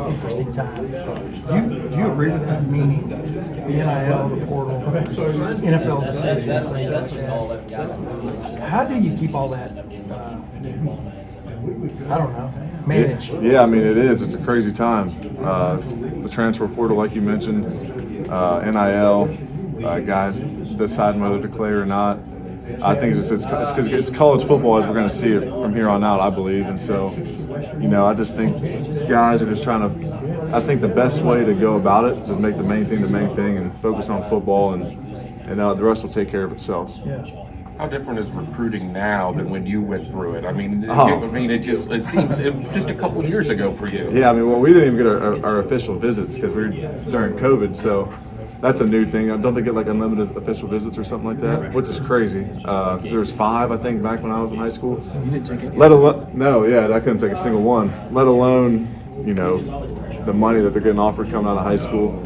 interesting time. Do you agree with that? Meaning the NIL, the portal, NFL decisions. How do you keep all that? I don't know. Managed. Yeah, I mean it is. It's a crazy time. The transfer portal, like you mentioned, NIL, guys deciding whether to play or not. I think it's college football as we're going to see it from here on out, I believe. And so, I just think guys are just trying to. I think the best way to go about it is to make the main thing and focus on football, and the rest will take care of itself. Yeah. How different is recruiting now than when you went through it? I mean, it seems just a couple of years ago for you. Yeah, I mean, well, we didn't even get our official visits because we were during COVID, so. That's a new thing. Don't they get like unlimited official visits or something like that? Which is crazy. Because there was 5, I think, back when I was in high school. You didn't take it? No, I couldn't take a single one. Let alone, the money that they're getting offered coming out of high school.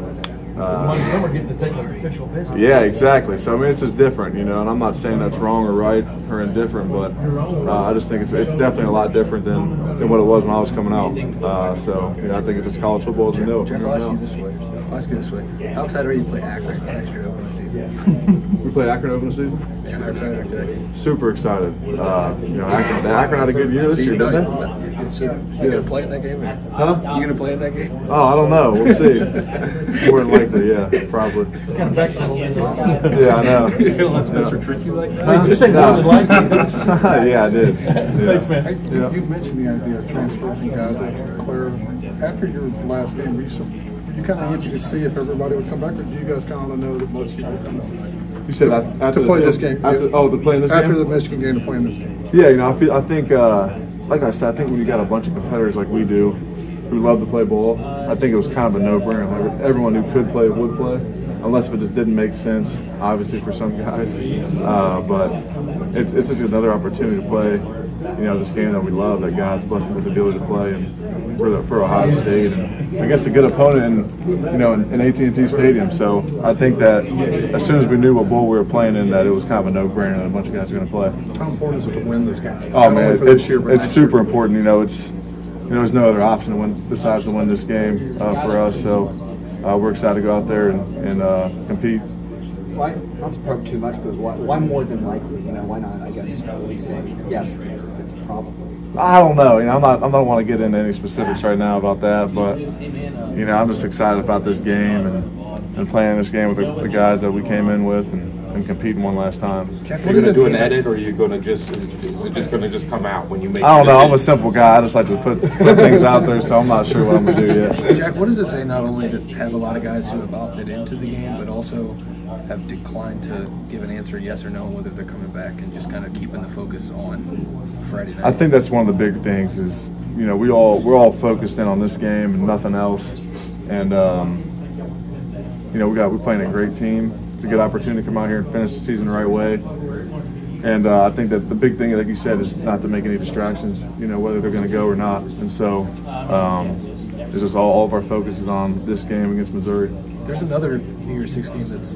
Some are getting to take an official visit. Yeah, exactly. So I mean, it's just different, and I'm not saying that's wrong or right or indifferent, but I just think it's definitely a lot different than what it was when I was coming out. So I think it's just college football as we know. Jack, I'll ask you this way. How excited are you to play Akron next year to open the season? We play Akron open the season? Yeah, how excited are you for that game? Super excited. Akron had a good year this year, didn't they? So you gonna play in that game? Huh? You gonna play in that game? Oh, I don't know. We'll see. More than likely, yeah, probably. Kind of backpedal. Yeah, I know. You don't let Spencer trick you like that? Hey, just say more than likely. Yeah, I did. Yeah. Thanks, man. Hey, you mentioned the idea of transferring guys that to declare. After your last game, were you kind of anxious to see if everybody would come back, or do you guys kind of know that most people are coming back? You said after to play this game. To play in this after game? the Michigan game to play in this game. Yeah, I think, like I said, I think when you got a bunch of competitors like we do, who love to play ball, I think it was kind of a no-brainer. Like everyone who could play would play, unless if it just didn't make sense, obviously for some guys. But it's just another opportunity to play, this game that we love, that God's blessed us with the ability to play, and for Ohio State, and against a good opponent in AT&T Stadium. So I think that as soon as we knew what bowl we were playing in, that it was kind of a no-brainer that a bunch of guys are going to play. How important is it to win this game? Oh man, it's super important. There's no other option besides to win this game for us. So we're excited to go out there and compete. Why, not to probe too much, but why more than likely? Why not? I guess fully say yes, it's a problem. I don't know. I don't want to get into any specifics right now about that, but I'm just excited about this game and playing this game with the guys that we came in with and competing one last time. Are you going to do an edit, or are you going to is it just going to come out when you make? I don't know. I'm a simple guy. I just like to put things out there, so I'm not sure what I'm going to do yet. Jack, what does it say not only to have a lot of guys who have opted into the game, but also have declined to give an answer yes or no on whether they're coming back, and just kind of keeping the focus on Friday night? I think that's one of the big things is, we're all focused in on this game and nothing else. And, we're playing a great team. It's a good opportunity to come out here and finish the season the right way. And I think that the big thing, like you said, is not to make any distractions, whether they're going to go or not. And so it's just all of our focus is on this game against Missouri. There's another New Year's Six game it's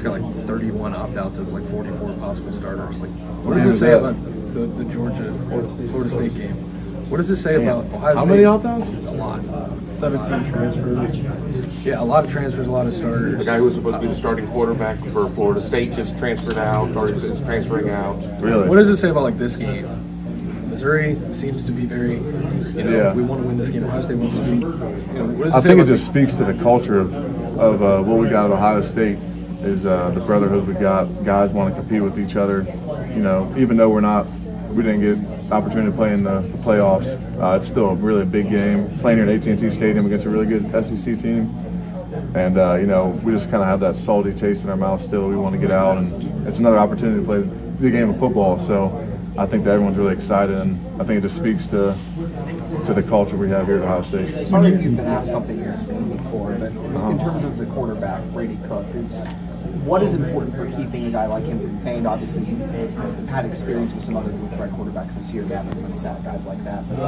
got like 31 opt-outs. It's like 44 possible starters. Like, what does it say about the Florida State game? What does it say about Ohio State? How many opt-outs? A lot. 17 transfers. Yeah, a lot of transfers, a lot of starters. The guy who was supposed to be the starting quarterback for Florida State just transferred out, or is transferring out. Really? What does it say about like this game? Missouri seems to be very, we want to win this game. Ohio State wants to be, what does it I say think about it just speaks to the culture of what we got at Ohio State is the brotherhood we got. Guys want to compete with each other. Even though we didn't get the opportunity to play in the playoffs, it's still a really big game. Playing here at AT&T Stadium against a really good SEC team. And, we just kind of have that salty taste in our mouth still. We want to get out, and it's another opportunity to play the game of football. So I think that everyone's really excited, and I think it just speaks to the culture we have here at Ohio State. Sorry if you've been asked something you're speaking before, but in terms of the quarterback, Brady Cook, what is important for keeping a guy like him contained? Obviously, you've had experience with some other threat quarterbacks this year, gathering when he's at guys like that. But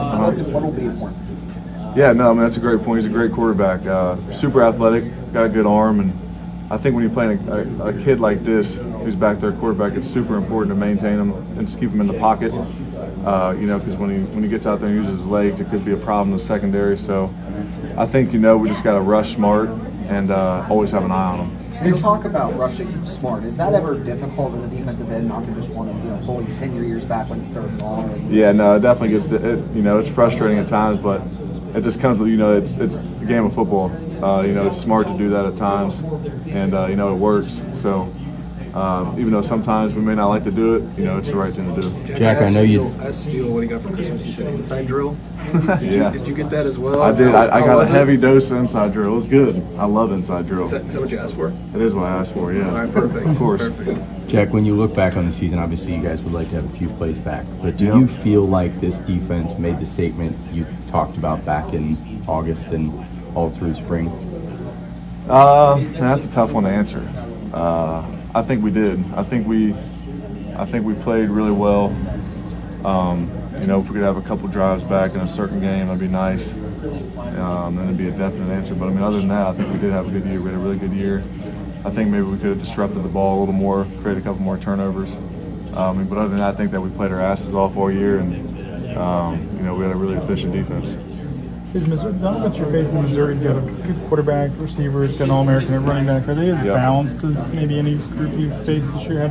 what will be important for keeping him? Yeah, no, I mean, that's a great point. He's a great quarterback. Super athletic, got a good arm, and I think when you're playing a kid like this who's back there quarterback, it's super important to maintain him and just keep him in the pocket. because when he gets out there and uses his legs, it could be a problem in the secondary. So I think, we just got to rush smart and always have an eye on him. Still talk about rushing smart. Is that ever difficult as a defensive end not to just want to, fully pin your ears back when it's third and long? Yeah, no, it definitely gets, it's frustrating at times, but it just comes with, it's the game of football. It's smart to do that at times, and, it works. So even though sometimes we may not like to do it, it's the right thing to do. Jack, I know you. Ask Steele what he got for Christmas. He said inside drill. Did you get that as well? I did. I got a heavy dose of inside drill. It was good. I love inside drill. Is that what you asked for? It is what I asked for, yeah. All right, perfect. Of course. Perfect. Jack, when you look back on the season, obviously you guys would like to have a few plays back, but do you feel like this defense made the statement you talked about back in August and all through spring? That's a tough one to answer. I think we did. I think we played really well. If we could have a couple drives back in a certain game, that'd be nice. Then it'd be a definite answer. But other than that, I think we did have a good year. We had a really good year. I think maybe we could have disrupted the ball a little more, created a couple more turnovers. But other than that, I think that we played our asses off all year, and we had a really efficient defense. Is Missouri, now that you're facing Missouri, you got a good quarterback, receivers, got an All-American at running back. Are they as balanced as maybe any group you've faced this year?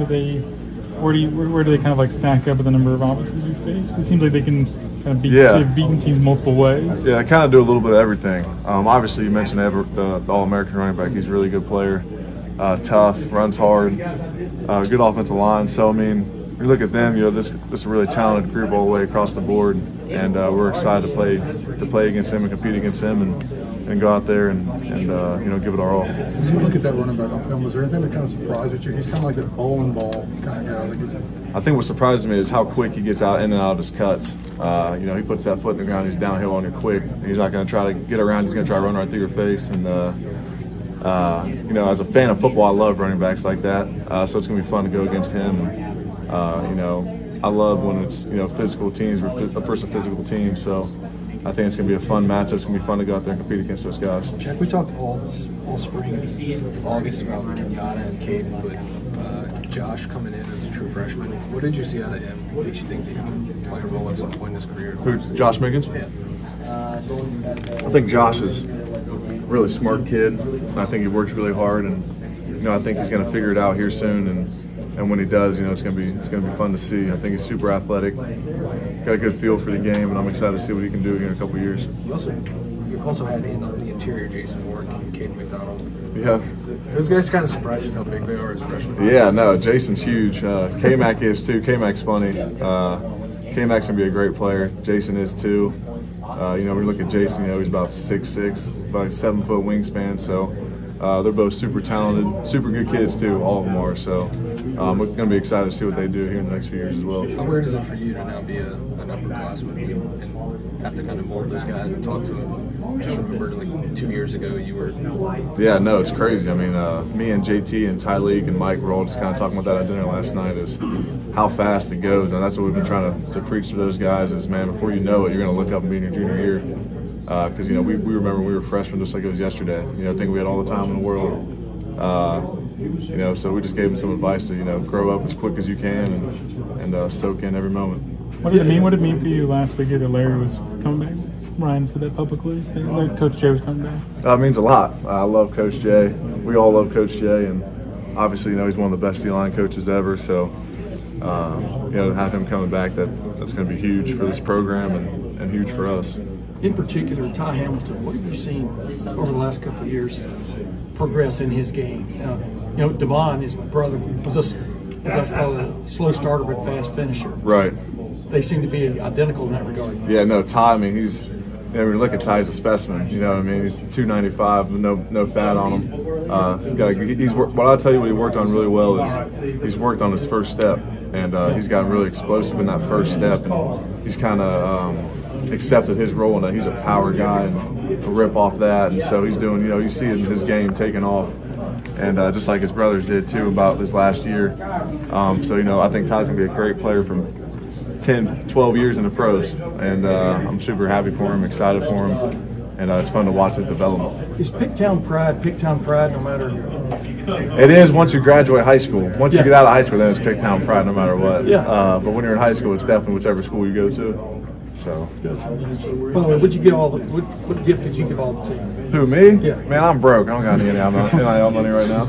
Where do they kind of stack up with the number of offenses you face? It seems like they can kind of they've beaten teams multiple ways. Yeah, I kind of do a little bit of everything. Obviously, you mentioned the All-American running back. He's a really good player, tough, runs hard, good offensive line. So you look at them. This is a really talented group all the way across the board, and we're excited to play against them and compete against them, and go out there and give it our all. As you look at that running back on film, is there anything that kind of surprised you? He's kind of like that bowling ball kind of guy that gets in. I think what surprises me is how quick he gets out in and out of his cuts. He puts that foot in the ground. He's downhill on you quick. He's not going to try to get around. He's going to try to run right through your face. And as a fan of football, I love running backs like that. So it's going to be fun to go against him. I love when it's physical teams. We're a physical team, so I think it's going to be a fun matchup. It's going to be fun to go out there and compete against those guys. Jack, we talked all spring, August, about Kenyatta and Caden, but Josh coming in as a true freshman. What did you see out of him? What makes you think that he can play a role at some point in his career? Josh Miggins? Yeah. I think Josh is a really smart kid. I think he works really hard, and I think he's going to figure it out here soon. And when he does, it's going to be fun to see. I think he's super athletic, got a good feel for the game, and I'm excited to see what he can do here in a couple of years. You also had in the interior Jason Warwick and Caden McDonald. Yeah. Those guys kind of surprised how big they are as freshmen. Yeah, no, Jason's huge. K-Mac is too. K-Mac's funny. K-Mac's going to be a great player. Jason is too. When you look at Jason, he's about 6'6", about a 7-foot wingspan, so they're both super talented, super good kids too, all of them are. So we're going to be excited to see what they do here in the next few years as well. How weird is it for you to now be an upperclassman and have to kind of mold those guys and talk to them? Just remember, 2 years ago, you were. Yeah, no, it's crazy. Me and JT and Tyleek and Mike were all just kind of talking about that at dinner last night, is how fast it goes. And that's what we've been trying to preach to those guys is, man, before you know it, you're going to look up and be in your junior year. Because, we remember we were freshmen just like it was yesterday. I think we had all the time in the world. So we just gave them some advice to, grow up as quick as you can and soak in every moment. What did it mean? What did it mean for you last week that Larry was coming back? Ryan said that publicly. Coach Jay was coming back. It means a lot. I love Coach Jay. We all love Coach Jay, and obviously, he's one of the best D-line coaches ever. So, to have him coming back, that's going to be huge for this program and huge for us. In particular, Ty Hamilton, what have you seen over the last couple of years progress in his game? Devon, his brother, was as that's called a slow starter but fast finisher. Right. They seem to be identical in that regard. Yeah, no, Ty, he's, when you look at Ty, he's a specimen. He's 295, no fat on him. What I'll tell you what he worked on really well is he's worked on his first step, and he's gotten really explosive in that first step, and he's kind of accepted his role in that he's a power guy and a rip off that, and so he's doing, you see in his game taking off, and just like his brothers did too about this last year. I think Ty's gonna be a great player from 10, 12 years in the pros, and I'm super happy for him, excited for him. and it's fun to watch his development. Is Picktown pride no matter? It is once you graduate high school. Once Yeah. you get out of high school, then it's Picktown pride no matter what. Yeah. But when you're in high school, it's definitely whichever school you go to. So. By the way, what'd you give what gift did you give all the team? Who, me? Yeah. Man, I'm broke. I don't got any NIL money right now.